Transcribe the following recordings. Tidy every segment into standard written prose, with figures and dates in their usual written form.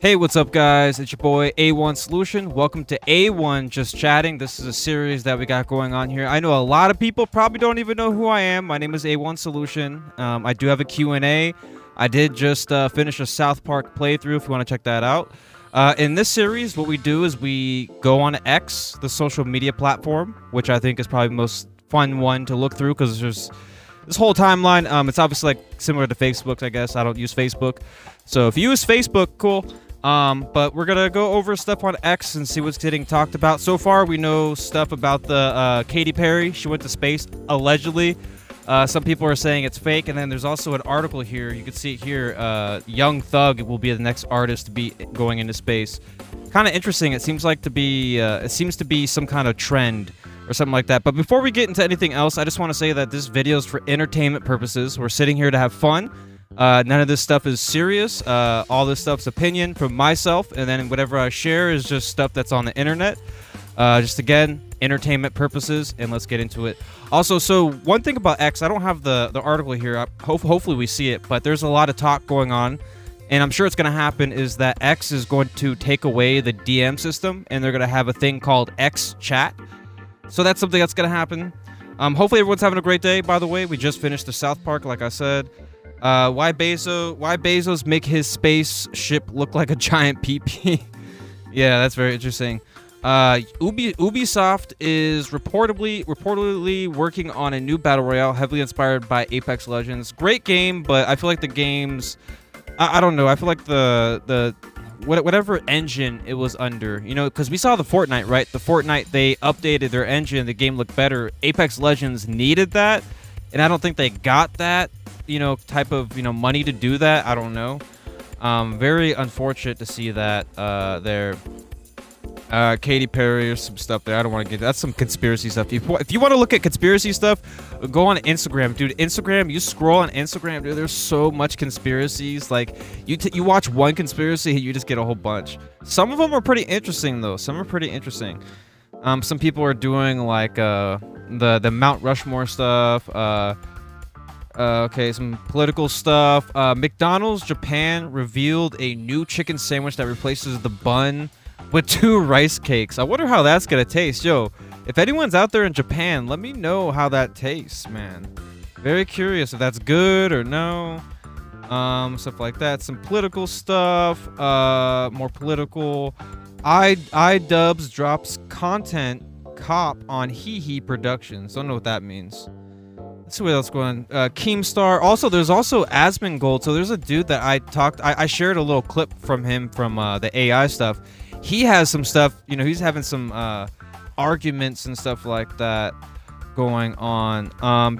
Hey, what's up, guys? It's your boy A1 Solution. Welcome to A1 Just Chatting. This is a series that we got going on here. I know a lot of people probably don't even know who I am. My name is A1 Solution. I do have a Q&A. I did just finish a South Park playthrough if you want to check that out. In this series, what we do is we go on X, the social media platform, which I think is probably the most fun one to look through because there's this whole timeline. It's obviously like similar to Facebook, I guess. I don't use Facebook. So if you use Facebook, cool. But we're gonna go over stuff on X and see what's getting talked about. So far, we know stuff about the Katy Perry. She went to space, allegedly. Some people are saying it's fake, and then there's also an article here. You can see it here. Young Thug will be the next artist to be going into space. Kind of interesting. It seems like to be. It seems to be some kind of trend or something like that. But before we get into anything else, I just want to say that this video is for entertainment purposes. We're sitting here to have fun. None of this stuff is serious. All this stuff's opinion from myself, and then whatever I share is just stuff that's on the internet. Just again, entertainment purposes, and let's get into it. Also, so one thing about X, I don't have the article here. Hopefully we see it, but there's a lot of talk going on, and I'm sure it's going to happen, is that X is going to take away the DM system, and they're going to have a thing called X Chat. So that's something that's going to happen. Hopefully everyone's having a great day, by the way. We just finished the South Park, like I said. Why Bezos make his spaceship look like a giant PP? Yeah, that's very interesting. Ubisoft is reportedly working on a new battle royale heavily inspired by Apex Legends. Great game, but I feel like the game's I don't know. I feel like whatever engine it was under, you know, because we saw the Fortnite, right? The Fortnite, they updated their engine, the game looked better. Apex Legends needed that, and I don't think they got that, you know, type of, you know, money to do that. I don't know. Very unfortunate to see that there. Katy Perry or some stuff there. I don't want to get, that's some conspiracy stuff. If you want to look at conspiracy stuff, go on Instagram, dude. Instagram, you scroll on Instagram, dude. There's so much conspiracies. Like you watch one conspiracy, you just get a whole bunch. Some of them are pretty interesting though. Some are pretty interesting. Some people are doing like the Mount Rushmore stuff. Okay, some political stuff. McDonald's Japan revealed a new chicken sandwich that replaces the bun with 2 rice cakes. I wonder how that's gonna taste. Yo, if anyone's out there in Japan, let me know how that tastes, man. Very curious if that's good or no. Stuff like that. Some political stuff. More political. iDubbbz drops content cop on Hee Hee Productions. Don't know what that means. Let's see what else going on. Keemstar. Also, there's also Asmongold. So there's a dude that I shared a little clip from him from the AI stuff. He has some stuff, you know, he's having some arguments and stuff like that going on.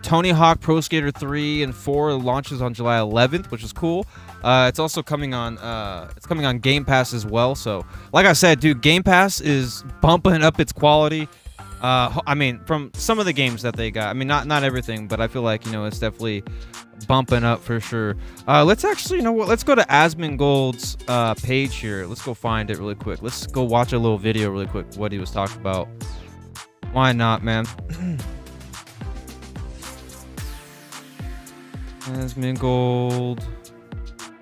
Tony Hawk Pro Skater 3 and 4 launches on July 11th, which is cool. It's also coming on Game Pass as well. So, like I said, dude, Game Pass is bumping up its quality. I mean, from some of the games that they got. I mean, not everything, but I feel like, you know, it's definitely bumping up for sure. Let's actually, you know what? Let's go to Asmongold's page here. Let's go find it really quick. Let's go watch a little video really quick. What he was talking about. Why not, man? Asmongold.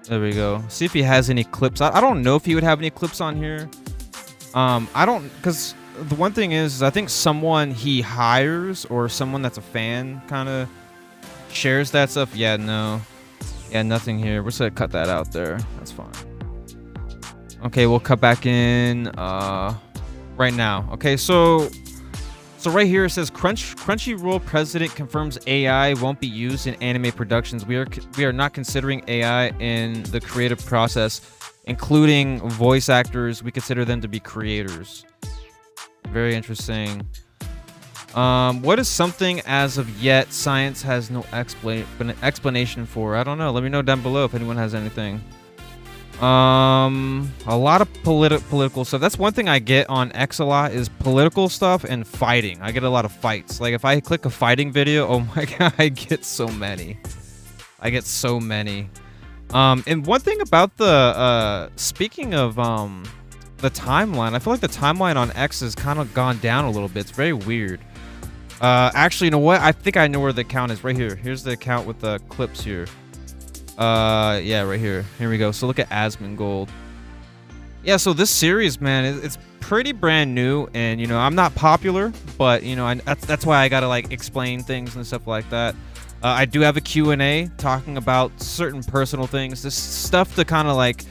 There we go. See if he has any clips. I don't know if he would have any clips on here. I don't, because the one thing is I think someone he hires or someone that's a fan kind of shares that stuff. Yeah, no. Yeah, nothing here. We're just gonna cut that out there. That's fine. Okay, we'll cut back in right now. Okay, so right here it says Crunchyroll president confirms AI won't be used in anime productions. We are not considering AI in the creative process, including voice actors. We consider them to be creators. Very interesting. What is something as of yet science has no explanation for? I don't know. Let me know down below if anyone has anything. A lot of political stuff. That's one thing I get on X a lot is political stuff and fighting. I get a lot of fights. Like if I click a fighting video, oh my god, I get so many. And one thing about the speaking of the timeline, I feel like the timeline on X has kind of gone down a little bit. It's very weird. Actually, you know what? I think I know where the account is. Right here. Here's the account with the clips here. Yeah, right here. Here we go. So look at Asmongold. Yeah, so this series, man, it's pretty brand new, and I'm not popular, but that's why I gotta like explain things and stuff like that. I do have a Q&A talking about certain personal things, this stuff to kind of like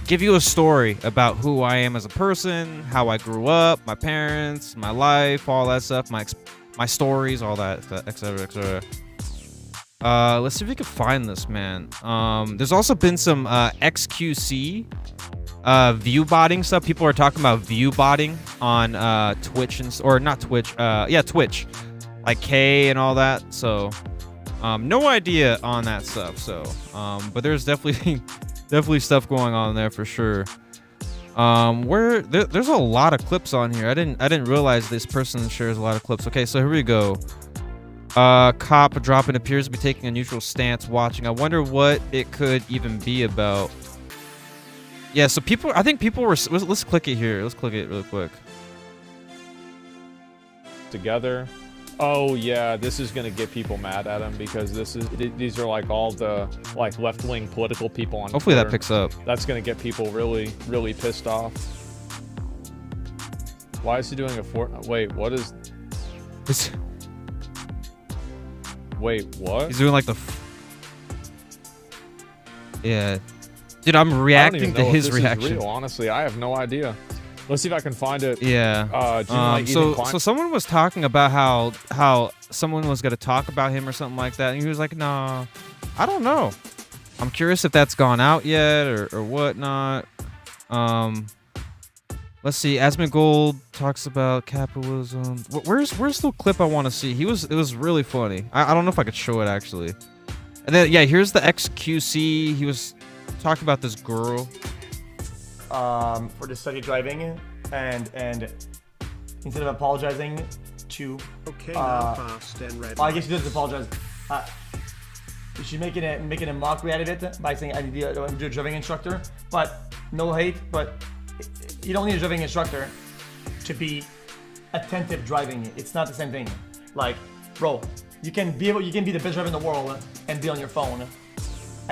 give you a story about who I am as a person, how I grew up, my parents, my life, all that stuff, my stories, all that, etc., etc. Let's see if we can find this, man. There's also been some XQC view botting stuff. People are talking about view botting on Twitch or not Twitch. Yeah, Twitch, like K and all that. So, no idea on that stuff. So, but there's definitely definitely stuff going on there for sure. There's a lot of clips on here. I didn't realize this person shares a lot of clips. Okay, so here we go. Cop dropping appears to be taking a neutral stance watching. I wonder what it could even be about. Yeah, so I think people were, let's click it here. Let's click it really quick. Together. Oh yeah, this is gonna get people mad at him because these are like all the like left-wing political people on Hopefully Twitter. That picks up. That's gonna get people really, really pissed off. Why is he doing wait, what is... Wait, what? He's doing like the... Yeah. Dude, I'm reacting to his reaction. Real. Honestly, I have no idea. Let's see if I can find it. Yeah. So someone was talking about how someone was gonna talk about him or something like that, and he was like, "Nah, I don't know. I'm curious if that's gone out yet or whatnot." Let's see. Asmongold talks about capitalism. Where's the clip I want to see? It was really funny. I don't know if I could show it actually. And then yeah, here's the XQC. He was talking about this girl. For the study driving, and instead of apologizing to fast and ready. well, I guess she doesn't apologize. She's making a mockery out of it by saying I'm a driving instructor, but no hate, but you don't need a driving instructor to be attentive driving. It's not the same thing. Like, bro, you can be the best driver in the world and be on your phone.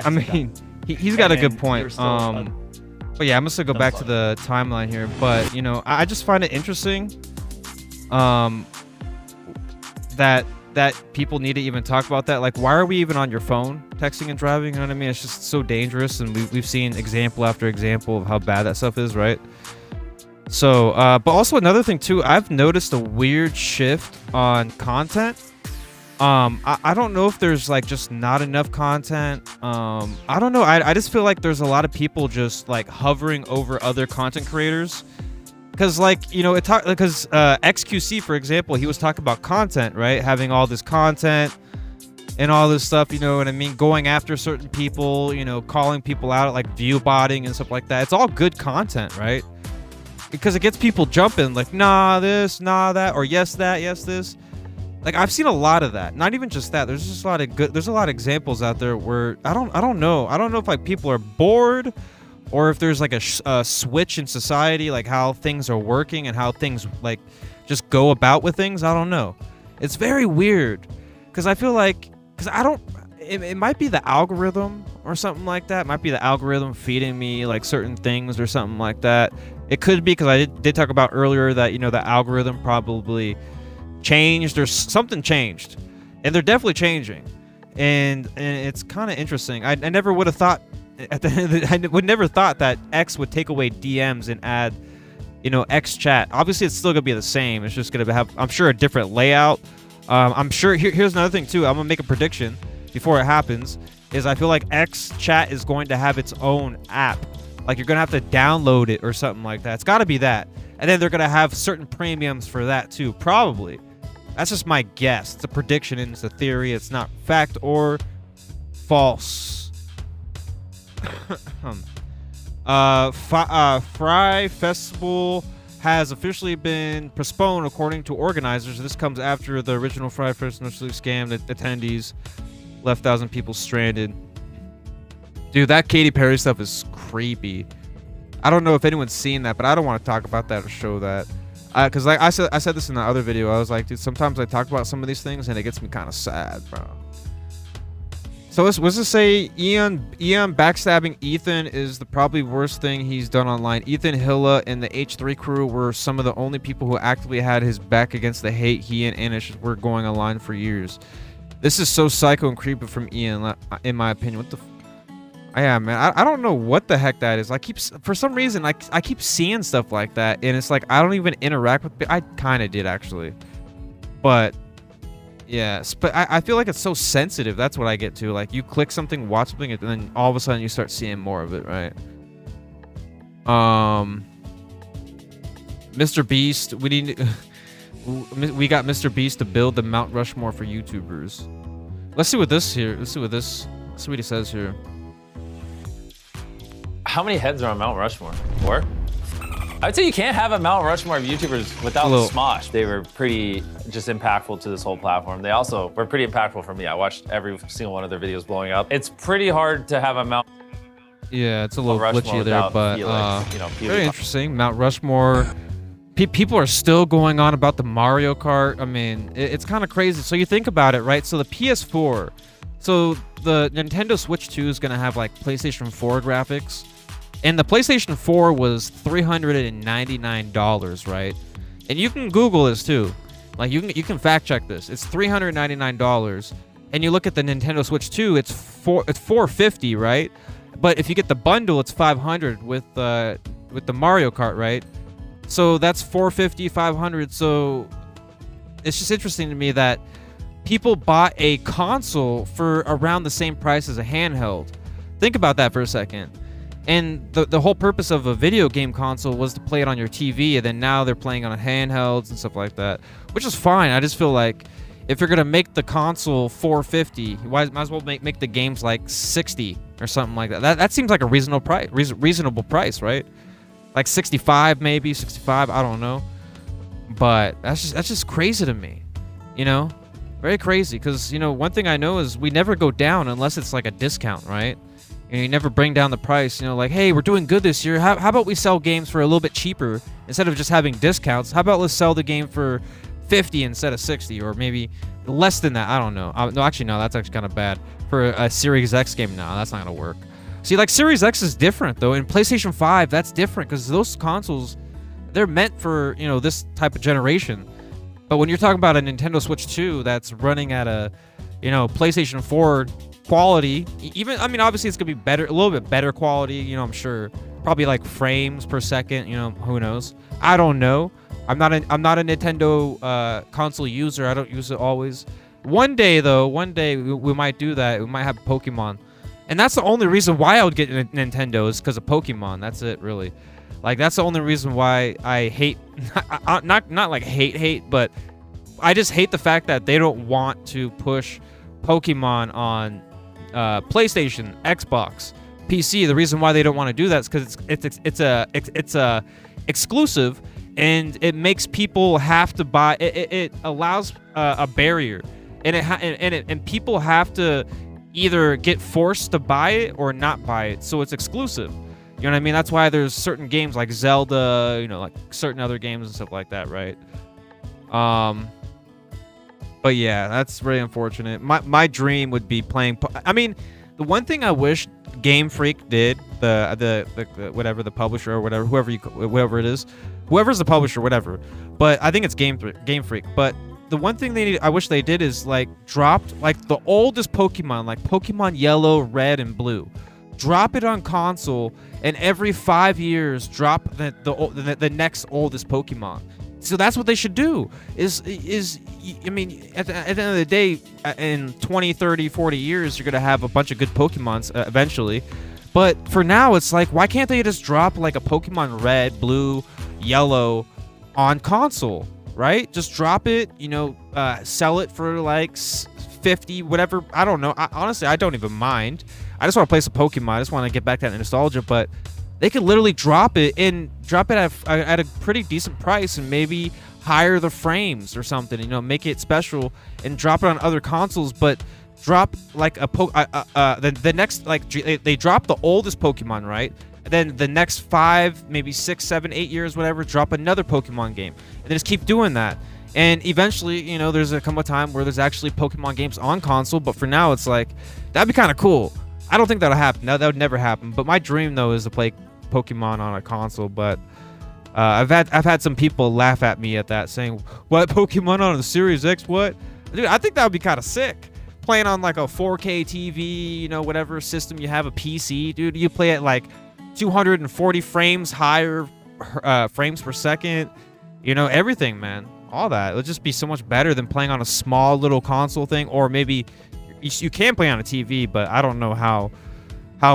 I mean, he's got a good point. But yeah, I'm just gonna go back to the timeline here. But I just find it interesting that people need to even talk about that. Like, why are we even on your phone texting and driving? You know what I mean? It's just so dangerous, and we've seen example after example of how bad that stuff is, right? So, but also another thing too, I've noticed a weird shift on content. I don't know if there's like just not enough content. I don't know. I just feel like there's a lot of people just like hovering over other content creators. Cause like, because XQC, for example, he was talking about content, right? Having all this content and all this stuff, you know what I mean? Going after certain people, calling people out, like view botting and stuff like that. It's all good content, right? Because it gets people jumping like, nah, this, nah, that, or yes, that, yes, this. Like, I've seen a lot of that. Not even just that. There's just a lot of there's a lot of examples out there where I don't know. I don't know if like people are bored or if there's like a switch in society, like how things are working and how things like just go about with things. I don't know. It's very weird because I feel like it might be the algorithm or something like that. It might be the algorithm feeding me like certain things or something like that. It could be because I did talk about earlier that the algorithm probably changed or something changed, and they're definitely changing, and it's kind of interesting. I never would have thought at the end I would never thought that X would take away DMs and add X chat. Obviously it's still gonna be the same. It's just gonna have, I'm sure, a different layout. I'm sure here's another thing too. I'm gonna make a prediction before it happens, is I feel like X chat is going to have its own app. Like, you're gonna have to download it or something like that. It's got to be that, and then they're gonna have certain premiums for that too, probably. That's just my guess. It's a prediction and it's a theory. It's not fact or false. Fry Festival has officially been postponed according to organizers. This comes after the original Fry Festival scam that attendees left 1,000 people stranded. Dude, that Katy Perry stuff is creepy. I don't know if anyone's seen that, but I don't want to talk about that or show that. Because like I said this in the other video. I was like, dude, sometimes I talk about some of these things and it gets me kind of sad, bro. So let's just say Eon backstabbing Ethan is the probably worst thing he's done online. Ethan Hilla and the H3 crew were some of the only people who actively had his back against the hate he and Anish were going online for years. This is so psycho and creepy from Ian, in my opinion. What the yeah, man, I don't know what the heck that is. For some reason, I keep seeing stuff like that, and it's like I don't even interact with. I kind of did actually, but yes, but I feel like it's so sensitive. That's what I get to. Like you click something, watch something, and then all of a sudden you start seeing more of it, right? Mr. Beast, we got Mr. Beast to build the Mount Rushmore for YouTubers. Let's see what this here. Let's see what he says here. How many heads are on Mount Rushmore? 4? I would say you can't have a Mount Rushmore of YouTubers without Smosh. They were pretty just impactful to this whole platform. They also were pretty impactful for me. I watched every single one of their videos blowing up. It's pretty hard to have a Mount. Yeah, it's a little glitchy there, but very interesting. Mount Rushmore. People are still going on about the Mario Kart. I mean, it's kind of crazy. So you think about it, right? So the PS4, so the Nintendo Switch 2 is gonna have like PlayStation 4 graphics. And the PlayStation 4 was $399, right? And you can Google this too. Like you can fact check this. It's $399. And you look at the Nintendo Switch 2, it's $450, right? But if you get the bundle, it's $500 with the Mario Kart, right? So that's $450, $500. So it's just interesting to me that people bought a console for around the same price as a handheld. Think about that for a second. And the whole purpose of a video game console was to play it on your TV, and then now they're playing on handhelds and stuff like that, which is fine. I just feel like if you're gonna make the console $450, you might as well make the games like $60 or something like that. That seems like a reasonable price, right? Like 65, maybe 65. I don't know, but that's just crazy to me, you know, very crazy. Because you know, one thing I know is we never go down unless it's like a discount, right? And you never bring down the price, you know, like, hey, we're doing good this year. How about we sell games for a little bit cheaper instead of just having discounts? How about let's sell the game for 50 instead of 60, or maybe less than that? I don't know. No, actually, no, that's actually kind of bad for a Series X game. No, that's not gonna work. See, like Series X is different though, and PlayStation 5, that's different because those consoles, they're meant for, you know, this type of generation. But when you're talking about a Nintendo Switch 2 that's running at a, you know, PlayStation 4 quality, even, I mean, obviously it's gonna be better, a little bit better quality, you know, I'm sure, probably like frames per second, you know, who knows? I don't know. I'm not a Nintendo console user. I don't use it always. One day though, we might do that. We might have Pokemon, and that's the only reason why I would get a Nintendo is because of Pokemon. That's it, really. Like that's the only reason why I hate, not like hate, but I just hate the fact that they don't want to push Pokemon on PlayStation, Xbox, PC. The reason why they don't want to do that is because it's a exclusive, and it makes people have to buy. It allows a barrier, and people have to either get forced to buy it or not buy it. So it's exclusive. You know what I mean? That's why there's certain games like Zelda, you know, like certain other games and stuff like that, right? But yeah, that's really unfortunate. My dream would be playing. I mean, the one thing I wish Game Freak did, the whatever, the publisher or whatever, whoever it is, whoever's the publisher, whatever. But I think it's Game Freak. But the one thing I wish they did is like dropped like the oldest Pokemon, like Pokemon Yellow, Red, and Blue. Drop it on console, and every 5 years drop the next oldest Pokemon. So that's what they should do. I mean, at the end of the day, in 20, 30, 40 years, you're gonna have a bunch of good Pokemons eventually. But for now, it's like, why can't they just drop like a Pokemon Red, Blue, Yellow on console, right? Just drop it, you know, sell it for like 50, whatever. I don't know. Honestly, I don't even mind. I just want to play some Pokemon. I just want to get back to that nostalgia, but they could literally drop it at a pretty decent price and maybe higher the frames or something, you know, make it special and drop it on other consoles, but drop like the next, like they drop the oldest Pokemon, right? And then the next 5, maybe 6, 7, 8 years, whatever, drop another Pokemon game, and then just keep doing that. And eventually, you know, there's a come a time where there's actually Pokemon games on console. But for now, it's like, that'd be kind of cool. I don't think that'll happen. No, that would never happen. But my dream, though, is to play Pokemon on a console. But I've had some people laugh at me at that, saying, what, Pokemon on the Series X, what? Dude, I think that would be kind of sick. Playing on like a 4K TV, you know, whatever system you have, a PC, dude, you play at like 240 frames higher, frames per second, you know, everything, man. All that. It'll just be so much better than playing on a small little console thing, or maybe you can play on a TV, but I don't know how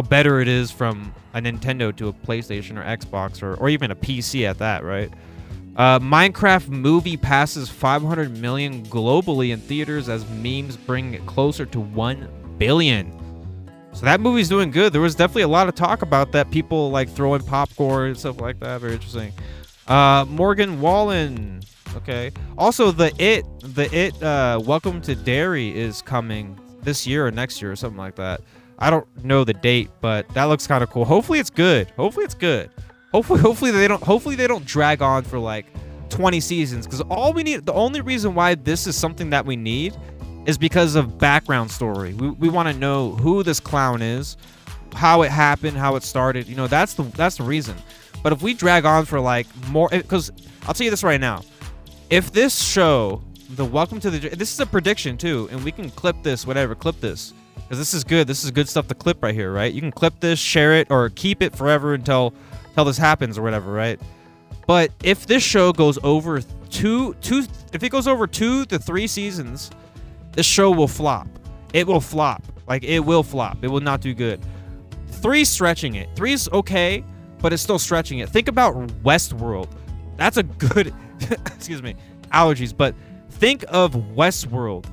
better it is from a Nintendo to a PlayStation or Xbox or even a PC at that, right? Minecraft movie passes 500 million globally in theaters as memes bring it closer to 1 billion. So that movie's doing good. There was definitely a lot of talk about that. People like throwing popcorn and stuff like that. Very interesting. Morgan Wallen. Okay. Also, the It Welcome to Derry is coming this year or next year or something like that. I don't know the date, but that looks kind of cool. Hopefully it's good. Hopefully they don't drag on for like 20 seasons, because the only reason why this is something that we need is because of background story. We want to know who this clown is, how it happened, how it started. You know, that's the reason. But if we drag on for like more, because I'll tell you this right now, if this show, the Welcome to the, this is a prediction too, and we can clip this, clip this, because this is good. This is good stuff to clip right here, right? You can clip this, share it, or keep it forever until this happens or whatever, right? But if this show goes over if it goes over 2 to 3 seasons, this show will flop. It will flop. Like, it will flop. It will not do good. 3's stretching it. 3's okay, but it's still stretching it. Think about Westworld. That's a good excuse me, allergies, but think of Westworld.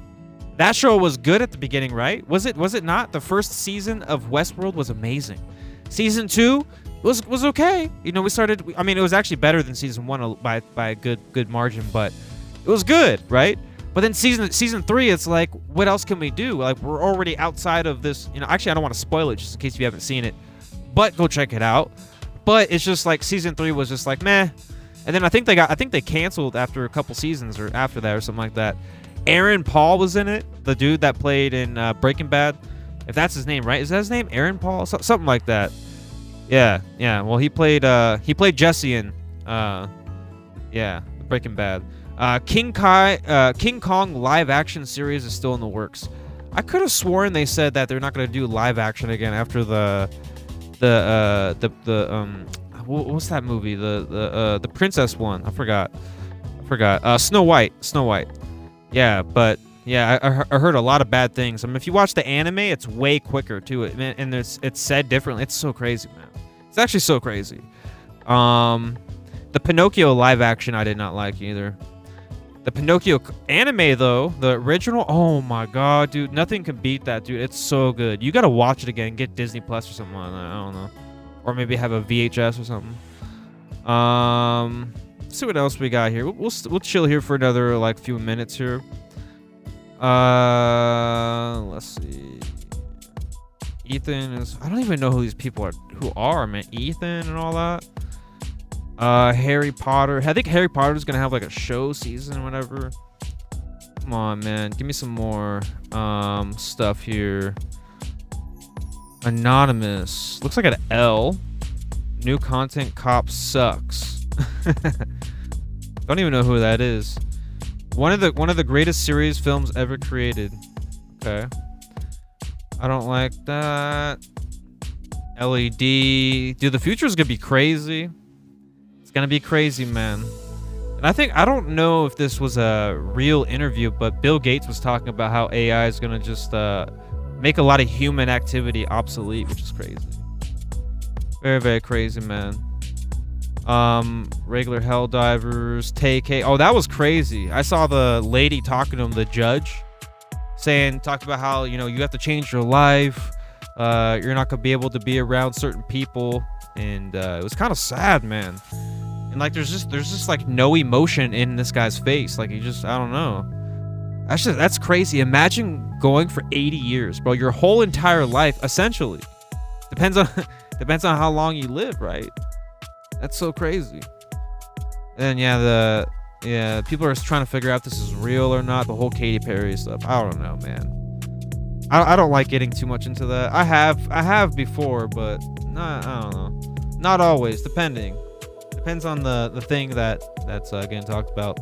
That show was good at the beginning, right? Was it not? The first season of Westworld was amazing. Season 2 was okay. You know, I mean, it was actually better than season 1 by a good margin, but it was good, right? But then season 3, it's like, what else can we do? Like, we're already outside of this. You know, actually, I don't want to spoil it just in case you haven't seen it, but go check it out. But it's just like season 3 was just like meh, and then I think they canceled after a couple seasons or after that or something like that. Aaron Paul was in it, the dude that played in Breaking Bad, if that's his name, right? Is that his name? Aaron Paul, something like that. Yeah. Well, he played Jesse in Breaking Bad. King Kong live action series is still in the works. I could have sworn they said that they're not going to do live action again after what's that movie? The princess one. I forgot. Snow White. Yeah, but yeah, I heard a lot of bad things. I mean, if you watch the anime, it's way quicker too. And it's said differently. It's so crazy, man. It's actually so crazy. The Pinocchio live action I did not like either. The Pinocchio anime though, the original, oh my god, dude, nothing can beat that, dude. It's so good. You gotta watch it again. Get Disney Plus or something like that. I don't know, or maybe have a VHS or something. Let's see what else we got here. We'll chill here for another like few minutes here. Let's see. Ethan is, I don't even know who these people are, man. Ethan and all that. Harry Potter. I think Harry Potter's gonna have like a show season, whatever. Come on, man. Give me some more stuff here. Anonymous. Looks like an L. New content cop sucks. Don't even know who that is. One of the greatest series films ever created. Okay. I don't like that. LED. Dude, the future is gonna be crazy. It's gonna be crazy, man. And I don't know if this was a real interview, but Bill Gates was talking about how AI is gonna just make a lot of human activity obsolete, which is crazy. Very, very crazy, man. Regular Helldivers, Tay-K. Oh, that was crazy. I saw the lady talking to him, the judge, talked about how, you know, you have to change your life. You're not gonna be able to be around certain people, and it was kind of sad, man. And like, there's just like no emotion in this guy's face. Like, I don't know. That's crazy. Imagine going for 80 years, bro. Your whole entire life, essentially. Depends on how long you live, right? That's so crazy. And yeah, Yeah, people are trying to figure out if this is real or not. The whole Katy Perry stuff. I don't know, man. I don't like getting too much into that. I have before, but I don't know. Not always, depending. Depends on the thing that's getting talked about.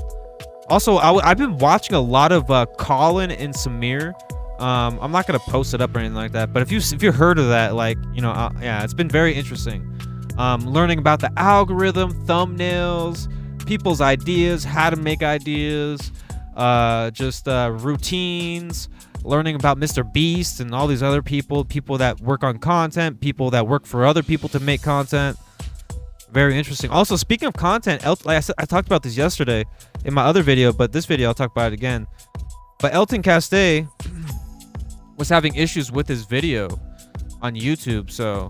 Also, I've been watching a lot of Colin and Samir. I'm not gonna post it up or anything like that, but if you heard of that, like, you know, yeah, it's been very interesting. Learning about the algorithm, thumbnails, people's ideas, how to make ideas, just routines, learning about Mr. Beast and all these other people that work on content, people that work for other people to make content. Very interesting. Also, speaking of content, like I said, I talked about this yesterday in my other video, but this video I'll talk about it again. But Elton Castee was having issues with his video on YouTube, so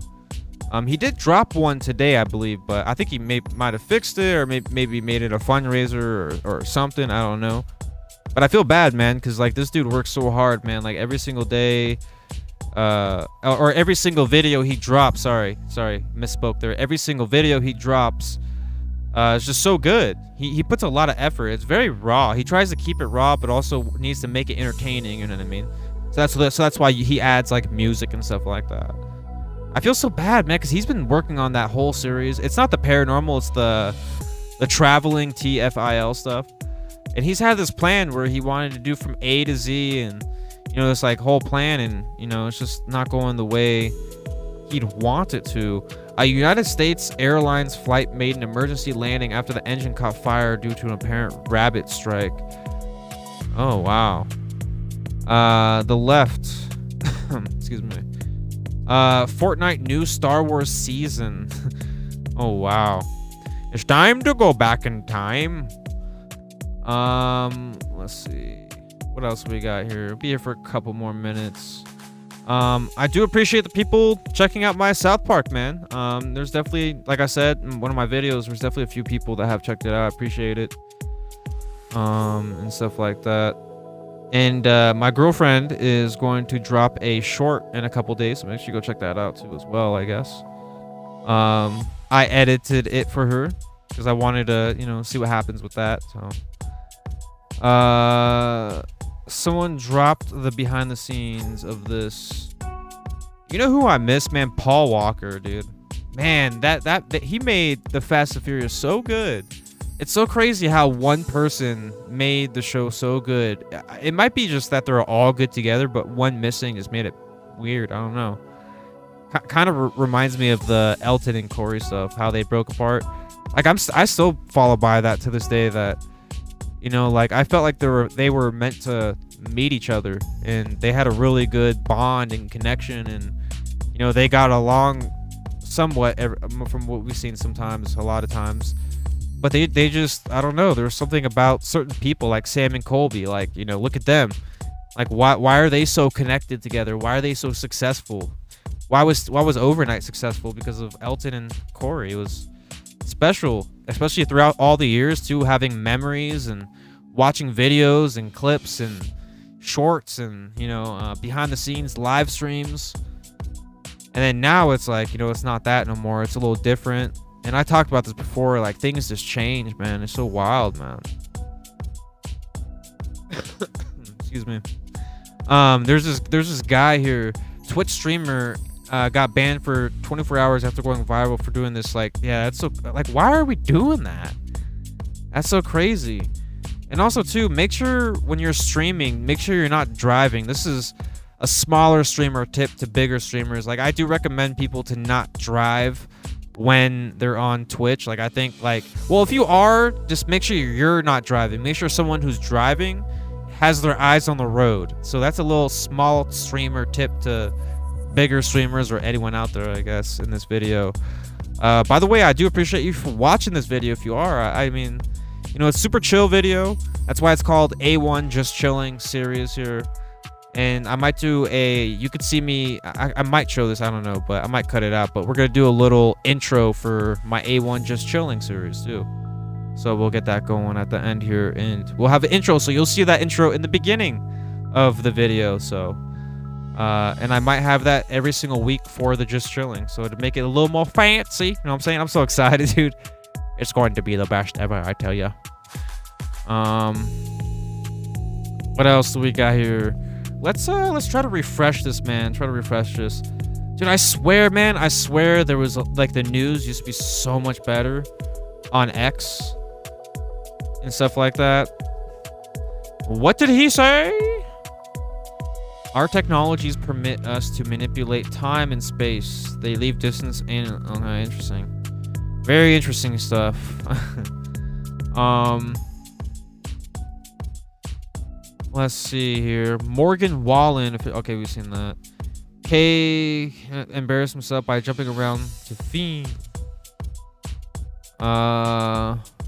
he did drop one today, I believe, but I think he might have fixed it, or maybe made it a fundraiser or something. I don't know. But I feel bad, man, because like this dude works so hard, man. Like every single day, or every single video he drops. Sorry, misspoke there. Every single video he drops is just so good. He puts a lot of effort. It's very raw. He tries to keep it raw, but also needs to make it entertaining. You know what I mean? So that's why he adds like music and stuff like that. I feel so bad, man, because he's been working on that whole series. It's not the paranormal, it's the traveling TFIL stuff. And he's had this plan where he wanted to do from A to Z, and you know, this like whole plan, and you know, it's just not going the way he'd want it to. A United States Airlines flight made an emergency landing after the engine caught fire due to an apparent rabbit strike. Oh wow. The left. Excuse me. Fortnite new Star Wars season. Oh wow. It's time to go back in time. Let's see. What else we got here? I'll be here for a couple more minutes. I do appreciate the people checking out my South Park, man. There's definitely, like I said in one of my videos, there's definitely a few people that have checked it out. I appreciate it. And stuff like that. And my girlfriend is going to drop a short in a couple days, so make sure you go check that out too as well, I guess. I edited it for her because I wanted to, you know, see what happens with that. So someone dropped the behind the scenes of this. You know who I miss, man? Paul Walker, dude. Man, that he made the Fast and Furious so good. It's so crazy how one person made the show so good. It might be just that they're all good together, but one missing just made it weird. I don't know. Kind of reminds me of the Elton and Corey stuff, how they broke apart. Like I still follow by that to this day. That, you know, like I felt like they were meant to meet each other, and they had a really good bond and connection, and you know, they got along somewhat from what we've seen sometimes, a lot of times. But they just, I don't know, there's something about certain people like Sam and Colby, like, you know, look at them. Like why are they so connected together? Why are they so successful? Why was Overnight successful? Because of Elton and Corey. It was special, especially throughout all the years too, having memories and watching videos and clips and shorts and, you know, behind the scenes live streams. And then now it's like, you know, it's not that no more. It's a little different. And I talked about this before, like things just change, man. It's so wild, man. Excuse me. There's this guy here, Twitch streamer, got banned for 24 hours after going viral for doing this. Like, yeah, that's so, like, why are we doing that? That's so crazy. And also too, make sure when you're streaming, make sure you're not driving. This is a smaller streamer tip to bigger streamers. Like, I do recommend people to not drive when they're on Twitch. Like, I think, like, well, if you are, just make sure you're not driving. Make sure someone who's driving has their eyes on the road. So that's a little small streamer tip to bigger streamers or anyone out there, I guess, in this video. By the way, I do appreciate you for watching this video. If you are, I mean, you know, it's super chill video. That's why it's called A1 Just Chilling series here. And I might do you could see me, I might show this, I don't know, but I might cut it out. But we're going to do a little intro for my A1 Just Chilling series too. So we'll get that going at the end here. And we'll have an intro, so you'll see that intro in the beginning of the video. So, and I might have that every single week for the Just Chilling. So to make it a little more fancy, you know what I'm saying? I'm so excited, dude. It's going to be the best ever, I tell you. What else do we got here? Let's try to refresh this, man. Try to refresh this. Dude, I swear, man, I swear there was like the news used to be so much better on X and stuff like that. What did he say? Our technologies permit us to manipulate time and space. They leave distance and okay, interesting. Very interesting stuff. Let's see here. Morgan Wallen. Okay, we've seen that. Kay embarrassed himself by jumping around to Fiend.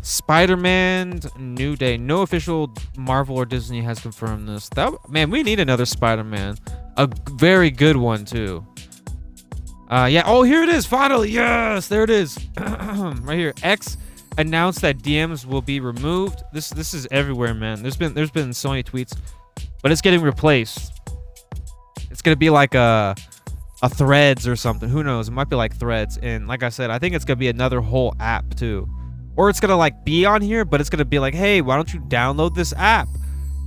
Spider-Man New Day. No official Marvel or Disney has confirmed this. Man, we need another Spider-Man. A very good one too. Yeah. Oh, here it is. Finally, yes, there it is. Right here. X announced that DMs will be removed. This is everywhere, man. There's been so many tweets, but it's getting replaced. It's gonna be like a Threads or something. Who knows? It might be like Threads. And like I said, I think it's gonna be another whole app too. Or it's gonna like be on here, but it's gonna be like, hey, why don't you download this app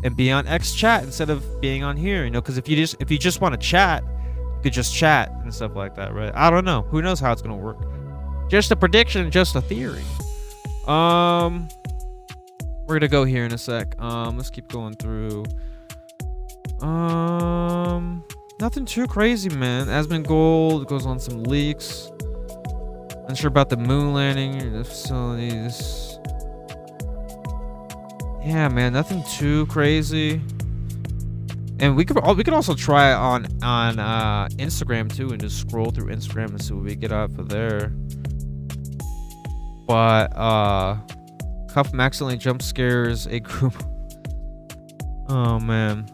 and be on X chat instead of being on here? You know, because if you just want to chat, you could just chat and stuff like that, right? I don't know. Who knows how it's gonna work? Just a prediction, just a theory. We're gonna go here in a sec. Let's keep going through. Nothing too crazy, man. Asmongold goes on some leaks. Unsure about the moon landing, the facilities. Yeah, man, nothing too crazy. And we could also try it on Instagram too, and just scroll through Instagram and see what we get out of there. But Cuff accidentally jump scares a group. Oh man.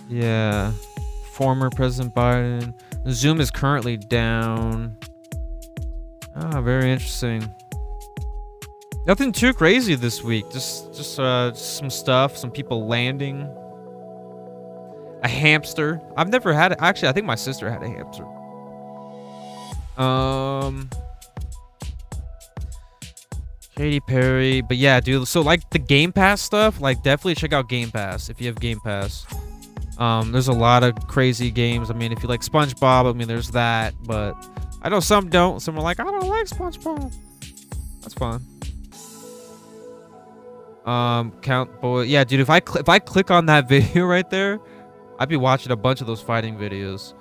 Yeah. Former President Biden. Zoom is currently down. Ah, very interesting. Nothing too crazy this week. Just some stuff. Some people landing. A hamster. I've never had it. Actually, I think my sister had a hamster. Katy Perry. But yeah, dude. So like the Game Pass stuff, like definitely check out Game Pass if you have Game Pass. There's a lot of crazy games. I mean, if you like SpongeBob, I mean, there's that. But I know some don't. Some are like, I don't like SpongeBob. That's fun. Count boy. Yeah, dude. If I click on that video right there, I'd be watching a bunch of those fighting videos.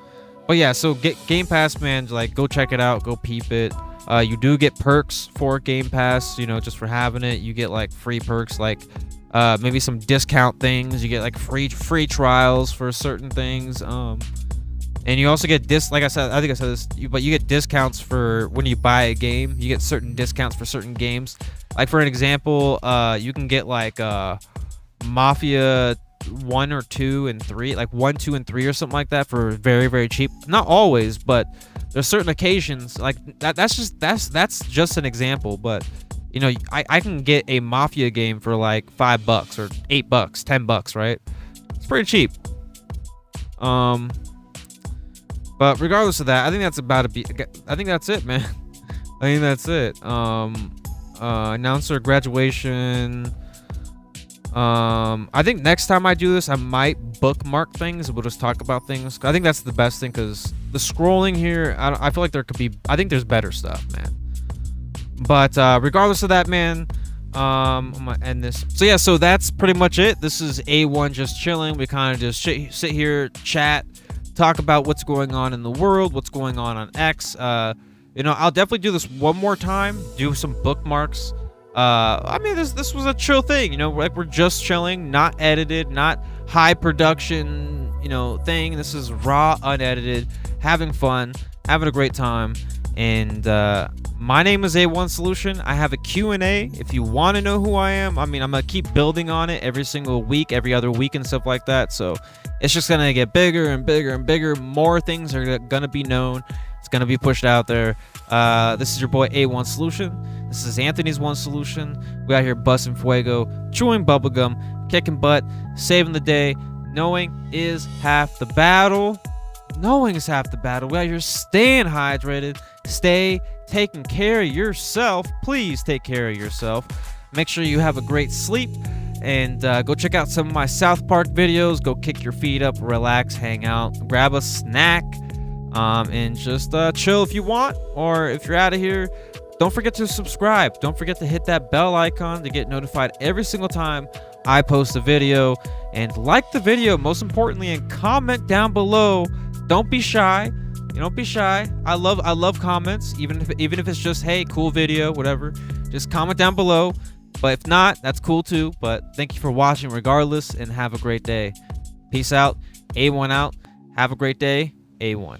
But yeah, so get Game Pass, man. Like, go check it out. Go peep it. You do get perks for Game Pass. You know, just for having it, you get like free perks, like maybe some discount things. You get like free trials for certain things. And you also get like I said, I think I said this, but you get discounts for when you buy a game. You get certain discounts for certain games. Like for an example, you can get like Mafia 1 or 2 and 3, like 1, 2, and 3 or something like that for very, very cheap. Not always, but there's certain occasions like that. That's just an example, but you know, I can get a Mafia game for like $5 or $8, $10, right? It's pretty cheap. But regardless of that, I think that's about I think that's it, man. I think that's it. Announcer graduation. I think next time I do this, I might bookmark things. We'll just talk about things. I think that's the best thing, because the scrolling here, I feel like there could be. I think there's better stuff, man. But regardless of that, man, I'm gonna end this. So yeah, so that's pretty much it. This is A1 just chilling. We kind of just sit here, chat, talk about what's going on in the world, what's going on X. You know, I'll definitely do this one more time. Do some bookmarks. I mean, this was a chill thing, you know, like we're just chilling, not edited, not high production, you know, thing. This is raw, unedited, having fun, having a great time. And my name is A1 Solution. I have a Q&A if you want to know who I am. I mean, I'm gonna keep building on it every single week, every other week, and stuff like that. So it's just gonna get bigger and bigger and bigger. More things are gonna be known. It's gonna be pushed out there. This is your boy A1 Solution. This is Anthony's One Solution. We out here busting fuego, chewing bubblegum, kicking butt, saving the day. Knowing is half the battle. Knowing is half the battle. We out here staying hydrated. Stay taking care of yourself. Please take care of yourself. Make sure you have a great sleep, and go check out some of my South Park videos. Go kick your feet up, relax, hang out, grab a snack, and just chill if you want. Or if you're out of here, don't forget to subscribe. Don't forget to hit that bell icon to get notified every single time I post a video. And like the video, most importantly, and comment down below. Don't be shy. Don't be shy. I love comments, even if it's just, hey, cool video, whatever. Just comment down below. But if not, that's cool too. But thank you for watching regardless, and have a great day. Peace out. A1 out. Have a great day. A1.